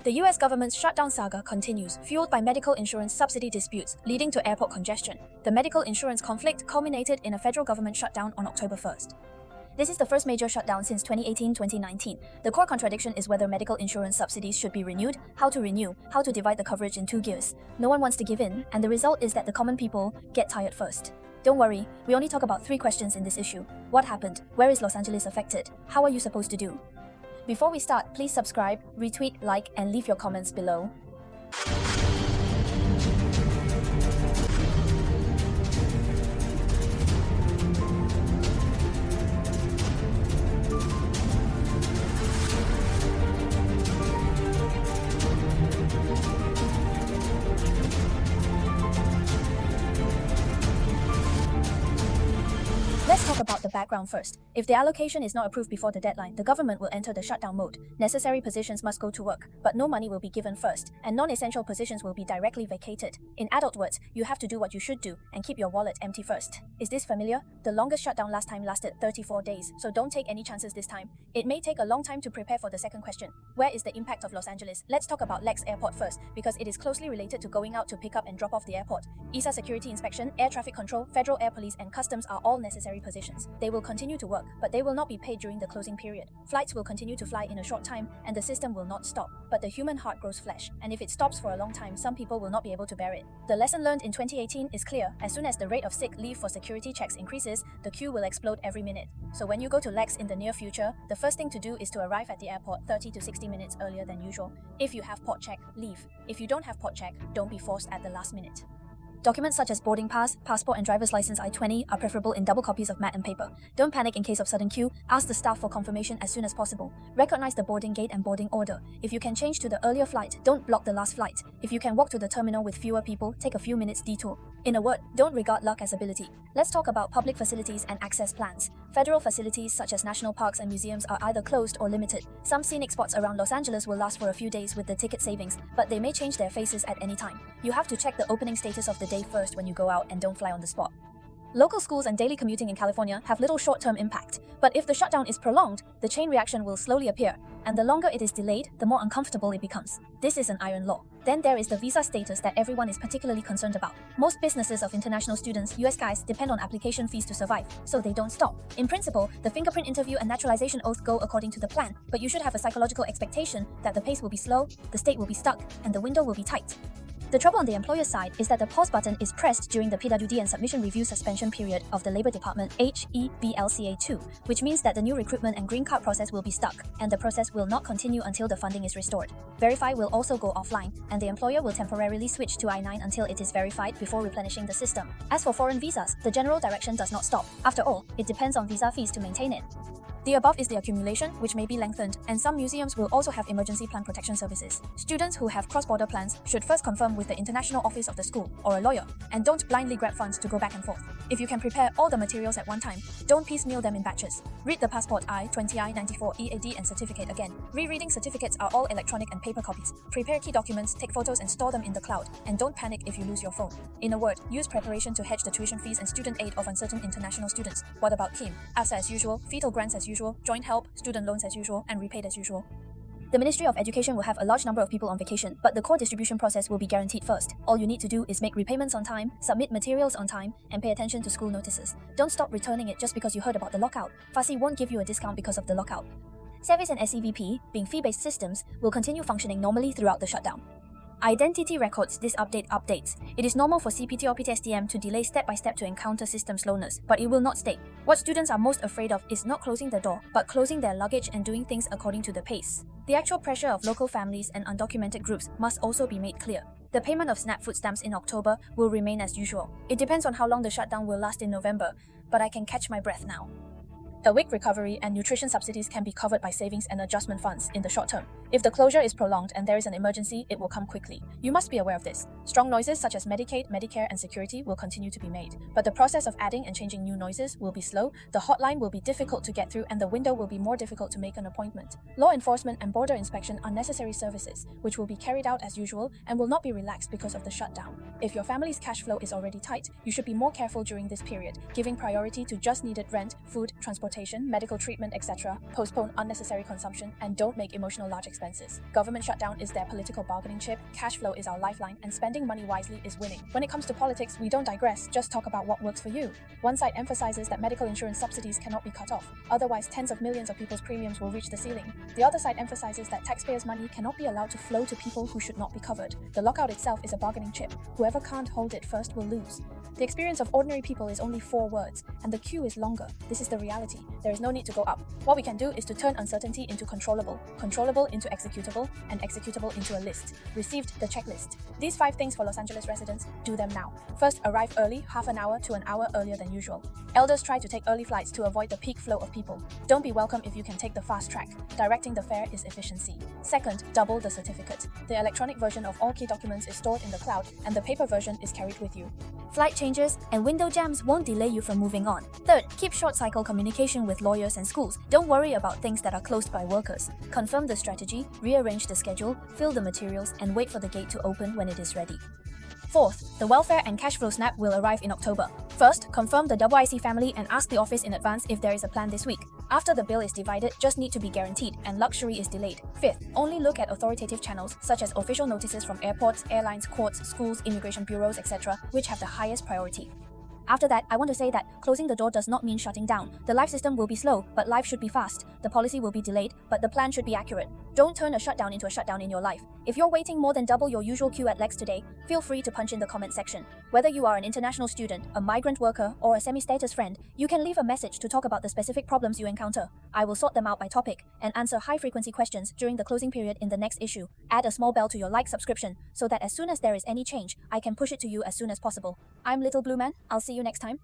The US government's shutdown saga continues, fueled by medical insurance subsidy disputes leading to airport congestion. The medical insurance conflict culminated in a federal government shutdown on October 1st. This is the first major shutdown since 2018-2019. The core contradiction is whether medical insurance subsidies should be renewed, how to renew, how to divide the coverage in two gears. No one wants to give in, and the result is that the common people get tired first. Don't worry, we only talk about 3 questions in this issue. What happened? Where is Los Angeles affected? How are you supposed to do? Before we start, please subscribe, retweet, like, and leave your comments below. Let's talk about the background first. If the allocation is not approved before the deadline, the government will enter the shutdown mode. Necessary positions must go to work, but no money will be given first, and non-essential positions will be directly vacated. In adult words, you have to do what you should do and keep your wallet empty first. Is this familiar? The longest shutdown last time lasted 34 days, so don't take any chances this time. It may take a long time to prepare for the second question. Where is the impact of Los Angeles? Let's talk about LAX Airport first, because it is closely related to going out to pick up and drop off the airport. ESA security inspection, air traffic control, federal air police, and customs are all necessary positions. They will continue to work, but they will not be paid during the closing period. Flights will continue to fly in a short time, and the system will not stop. But the human heart grows flesh, and if it stops for a long time, some people will not be able to bear it. The lesson learned in 2018 is clear. As soon as the rate of sick leave for security checks increases, the queue will explode every minute. So when you go to LAX in the near future, the first thing to do is to arrive at the airport 30 to 60 minutes earlier than usual. If you have port check, leave. If you don't have port check, don't be forced at the last minute. Documents such as boarding pass, passport, and driver's license I-20 are preferable in double copies of matte and paper. Don't panic in case of sudden queue. Ask the staff for confirmation as soon as possible. Recognize the boarding gate and boarding order. If you can change to the earlier flight, don't block the last flight. If you can walk to the terminal with fewer people, take a few minutes detour. In a word, don't regard luck as ability. Let's talk about public facilities and access plans. Federal facilities such as national parks and museums are either closed or limited. Some scenic spots around Los Angeles will last for a few days with the ticket savings, but they may change their faces at any time. You have to check the opening status of the day first when you go out and don't fly on the spot. Local schools and daily commuting in California have little short-term impact, but if the shutdown is prolonged, the chain reaction will slowly appear, and the longer it is delayed, the more uncomfortable it becomes. This is an iron law. Then there is the visa status that everyone is particularly concerned about. Most businesses of international students, US guys, depend on application fees to survive, so they don't stop. In principle, the fingerprint interview and naturalization oath go according to the plan, but you should have a psychological expectation that the pace will be slow, the state will be stuck, and the window will be tight. The trouble on the employer side is that the pause button is pressed during the PWD and submission review suspension period of the Labor Department HEBLCA2, which means that the new recruitment and green card process will be stuck, and the process will not continue until the funding is restored. Verify will also go offline, and the employer will temporarily switch to I-9 until it is verified before replenishing the system. As for foreign visas, the general direction does not stop. After all, it depends on visa fees to maintain it. The above is the accumulation, which may be lengthened, and some museums will also have emergency plan protection services. Students who have cross-border plans should first confirm with the international office of the school or a lawyer, and don't blindly grab funds to go back and forth. If you can prepare all the materials at one time, don't piecemeal them in batches. Read the passport I-20, I-94, EAD, and certificate again. Rereading certificates are all electronic and paper copies. Prepare key documents, take photos, and store them in the cloud, and don't panic if you lose your phone. In a word, use preparation to hedge the tuition fees and student aid of uncertain international students. What about KIM? ASA as usual, fetal grants as usual, joint help, student loans as usual, and repaid as usual. The Ministry of Education will have a large number of people on vacation, but the core distribution process will be guaranteed first. All you need to do is make repayments on time, submit materials on time, and pay attention to school notices. Don't stop returning it just because you heard about the lockout. FASI won't give you a discount because of the lockout. SEVIS and SEVP, being fee-based systems, will continue functioning normally throughout the shutdown. Identity records this update updates. It is normal for CPT or PTSDM to delay step by step to encounter system slowness, but it will not stay. What students are most afraid of is not closing the door, but closing their luggage and doing things according to the pace. The actual pressure of local families and undocumented groups must also be made clear. The payment of SNAP food stamps in October will remain as usual. It depends on how long the shutdown will last in November, but I can catch my breath now. A weak recovery and nutrition subsidies can be covered by savings and adjustment funds in the short term. If the closure is prolonged and there is an emergency, it will come quickly. You must be aware of this. Strong noises such as Medicaid, Medicare, and security will continue to be made. But the process of adding and changing new noises will be slow, the hotline will be difficult to get through, and the window will be more difficult to make an appointment. Law enforcement and border inspection are necessary services, which will be carried out as usual and will not be relaxed because of the shutdown. If your family's cash flow is already tight, you should be more careful during this period, giving priority to just needed rent, food, transportation, transportation, medical treatment, etc., postpone unnecessary consumption, and don't make emotional large expenses. Government shutdown is their political bargaining chip, cash flow is our lifeline, and spending money wisely is winning. When it comes to politics, we don't digress, just talk about what works for you. One side emphasizes that medical insurance subsidies cannot be cut off, otherwise tens of millions of people's premiums will reach the ceiling. The other side emphasizes that taxpayers' money cannot be allowed to flow to people who should not be covered. The lockout itself is a bargaining chip. Whoever can't hold it first will lose. The experience of ordinary people is only 4 words, and the queue is longer. This is the reality. There is no need to go up. What we can do is to turn uncertainty into controllable, controllable into executable, and executable into a list. Received the checklist. These 5 things for Los Angeles residents, do them now. First, arrive early, half an hour to an hour earlier than usual. Elders try to take early flights to avoid the peak flow of people. Don't be welcome if you can take the fast track. Directing the fare is efficiency. Second, double the certificate. The electronic version of all key documents is stored in the cloud, and the paper version is carried with you. Flight changes and window jams won't delay you from moving on. Third, keep short-cycle communication with lawyers and schools. Don't worry about things that are closed by workers. Confirm the strategy, rearrange the schedule, fill the materials, and wait for the gate to open when it is ready. Fourth, the welfare and cash flow snap will arrive in October. First, confirm the WIC family and ask the office in advance if there is a plan this week. After the bill is divided, just need to be guaranteed, and luxury is delayed. Fifth, only look at authoritative channels such as official notices from airports, airlines, courts, schools, immigration bureaus, etc., which have the highest priority. After that, I want to say that closing the door does not mean shutting down. The life system will be slow, but life should be fast. The policy will be delayed, but the plan should be accurate. Don't turn a shutdown into a shutdown in your life. If you're waiting more than double your usual queue at Lex today, feel free to punch in the comment section. Whether you are an international student, a migrant worker, or a semi-status friend, you can leave a message to talk about the specific problems you encounter. I will sort them out by topic and answer high-frequency questions during the closing period in the next issue. Add a small bell to your like subscription so that as soon as there is any change, I can push it to you as soon as possible. I'm Little Blue Man. I'll see you next time.